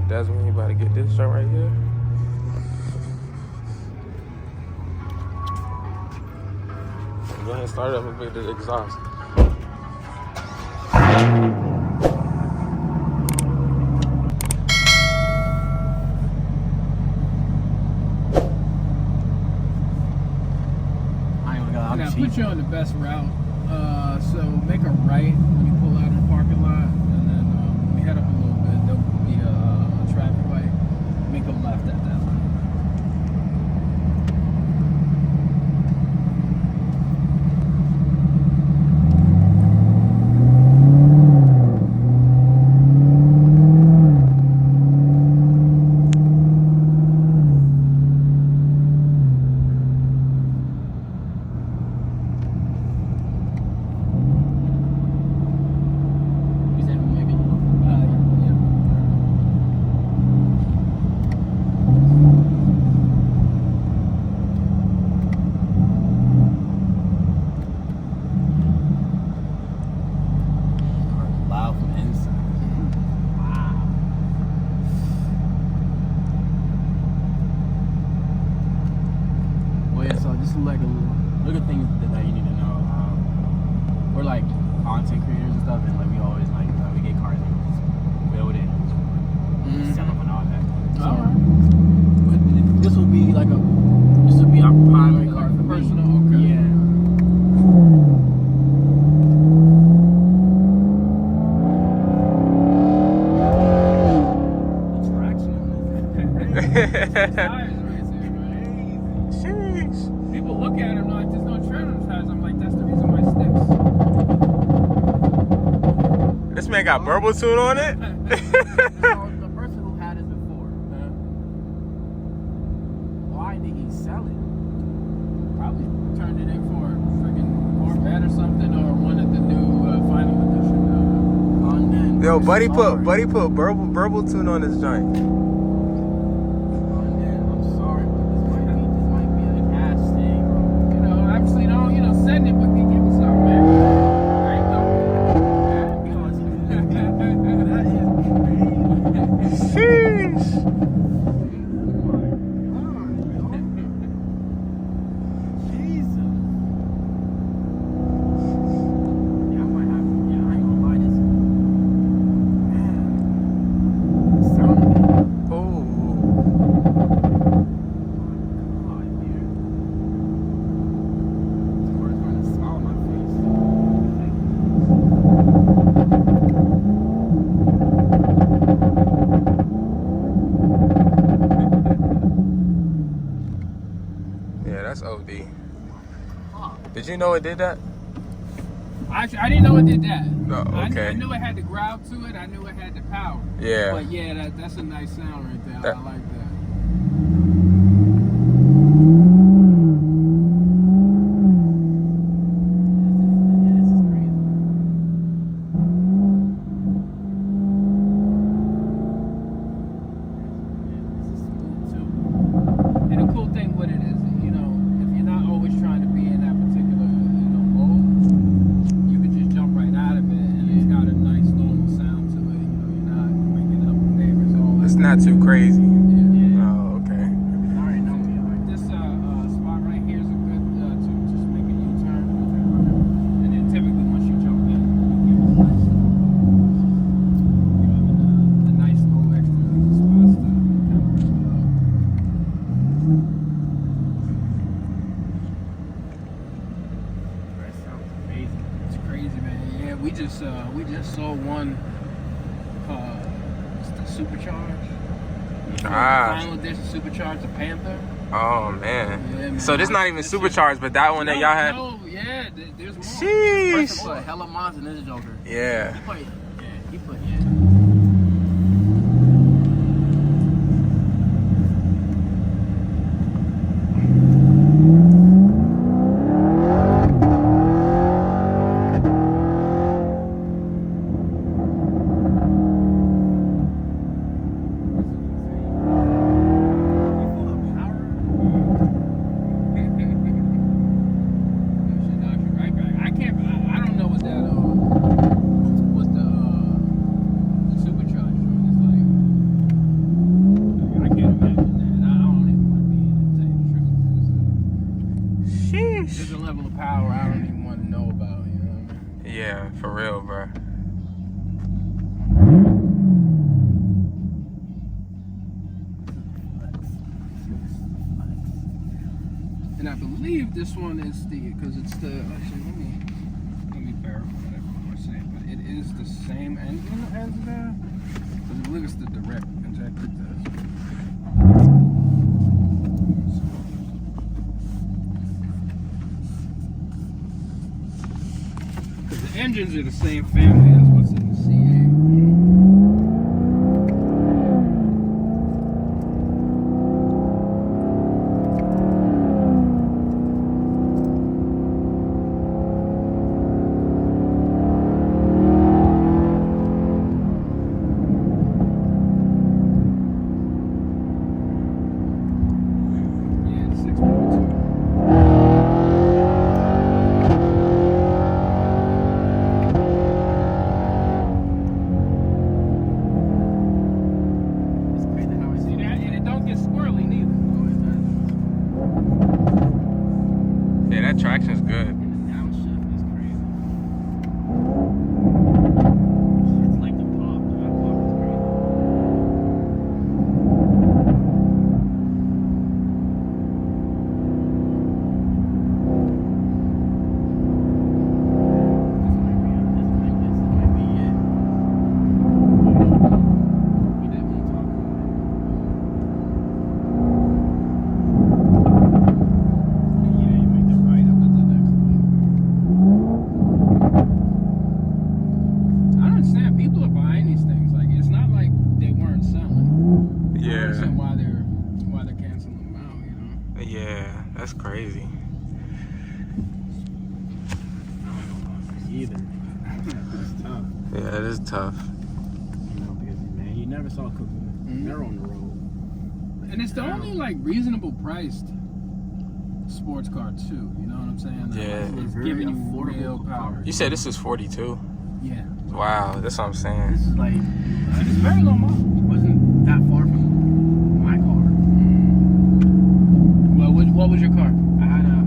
Desmond, you about to get this joint right here. Go ahead and start it up and make the exhaust. I gotta put you on the best route. So make a right when you pull out of the parking lot, and then when we head up a little bit, there will be a traffic light. Make a left at that line. Look at things that you need to know. We're like content creators and stuff, and like we always like we get cars and we just build it and sell them and all that. So this will be like our primary car for personal. Okay. Yeah. The traction on this. People look at him like there's no tread on his tires. I'm like, that's the reason why it sticks. This man got Burble tune on it? The person who had it before, why did he sell it? Probably turned it in for a freaking Corvette or something, or one of the new final edition. Yo, buddy put Burble tune on his joint. That's OD. Did you know it did that? I didn't know it did that. No, okay. I knew it had the growl to it. I knew it had the power. Yeah. But yeah, that's a nice sound right there. I like that. Not too crazy. Yeah. Oh, okay. I already know me. Like this spot right here is a good to just make a U-turn, and then typically once you jump in, you give it the nice little extra spots to kind of wrap it up. That sounds amazing. It's crazy, man. Yeah, we just sold one. Supercharged. Final edition supercharged, the Panther. Oh man. Yeah, man. So this not even supercharged, but that one that y'all had. No, yeah, there's more. Sheesh. He put hella mods in this Joker. Yeah. He put. believe this one is because it's the. Actually, let me verify whatever I'm saying, but it is the same engine as the. I believe it's the direct injected. Because the engines are the same family as what's in the C8. Traction's good. And the downshift is crazy. It's like the pop. The pop is crazy. This might be it. We didn't want to talk about it. Yeah, that's crazy. Either. It's tough. Yeah, it is tough. You know, because man, you never saw Cookie. They're on the road. And it's the only like reasonable priced sports car too. You know what I'm saying? Yeah. It's giving you real power. You said this is 42. Yeah. Wow, that's what I'm saying. This is like it's very low mileage. It wasn't that far from my car. Well, what was your car? I had a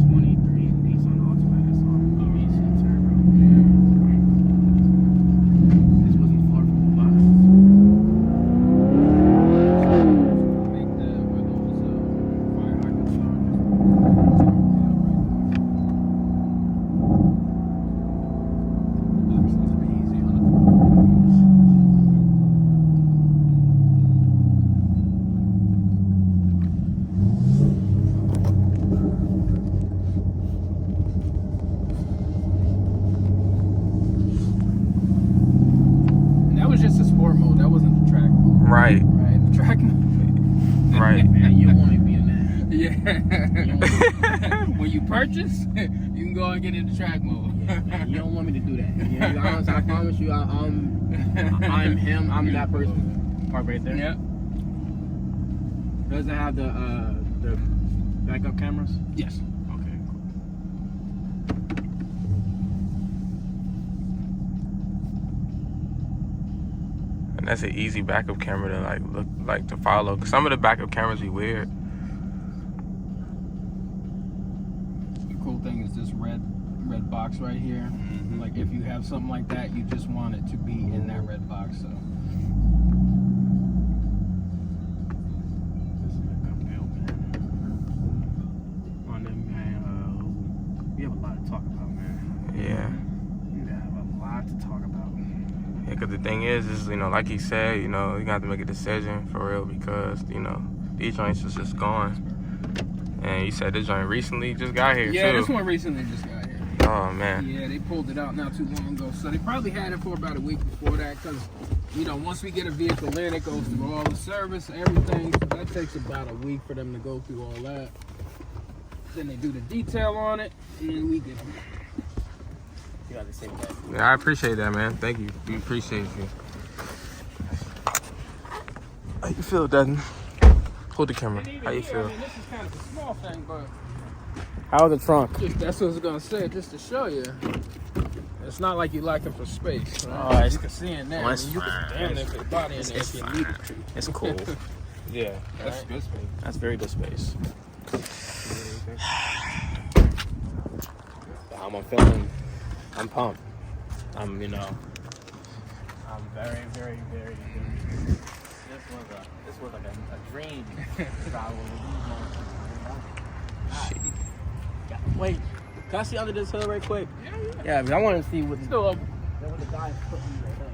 23 Nissan Altima SR EVC turbo. This wasn't far from the last. Make the where those fire hydrant chargers. Obviously, it's been easy on the. Just a sport mode. That wasn't the track mode. Right. Right. The track mode. Right. Man, you don't want to be in that. Yeah. When you purchase, you can go and get into track mode. Yeah, man, you don't want me to do that. You know, honestly, I promise you, I'm him. I'm that person. Park right there. Yep. Does it have the backup cameras? Yes. Okay, cool. And that's an easy backup camera to like to follow. 'Cause some of the backup cameras be weird. The cool thing is this red box right here. Mm-hmm. Like if you have something like that, you just want it to be in that red box. So. This is a good build, man. On them, man. We have a lot to talk about, man. Yeah. We have a lot to talk about. Yeah, because the thing is, you know, like he said, you know, you got to make a decision for real because, you know, these joints is just gone. And you said this joint recently just got here, Yeah, too. this one recently just got here. Oh, man. Yeah, they pulled it out not too long ago. So they probably had it for about a week before that because, you know, once we get a vehicle in, it goes through all the service, everything. So that takes about a week for them to go through all that. Then they do the detail on it, and then we get them. You got to say that. Yeah, I appreciate that, man. Thank you. We appreciate you. How you feel, Dutton? Hold the camera. How you feel? I mean, this is kind of a small thing, but How's the trunk? just, that's what I was going to say, just to show you. It's not like you're lacking for space. Right? Oh, You can see in there. that's You can stand there for the body in there if you need it. It's cool. Yeah, that's Right. good space. That's very good space. I'm feeling, I'm pumped. I'm, you know, I'm very, very, very, very. This was like a dream travel with these moments. Shit. Wait, can I see under this hood right quick? Yeah. Yeah, because I want to see what the, Still open. what the guy put in the hood.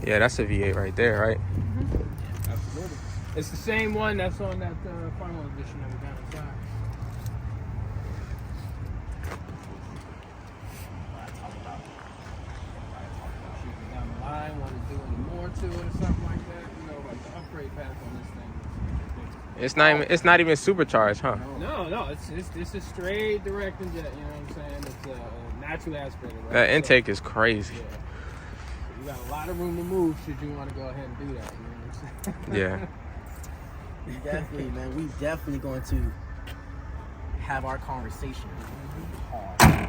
Yeah, that's a V8 right there, right? Absolutely. It's the same one that's on that final edition that we got inside. Shooting down the line, want to do any more to it or something like that. You know, like the upgrade path on this thing. It's not even supercharged, huh? No, it's a straight direct injet. You know what I'm saying? It's a naturally aspirated. Right? That intake is crazy. Yeah. You got a lot of room to move should you want to go ahead and do that. You know what I'm saying? Yeah. Definitely, man. We definitely going to have our conversation hard.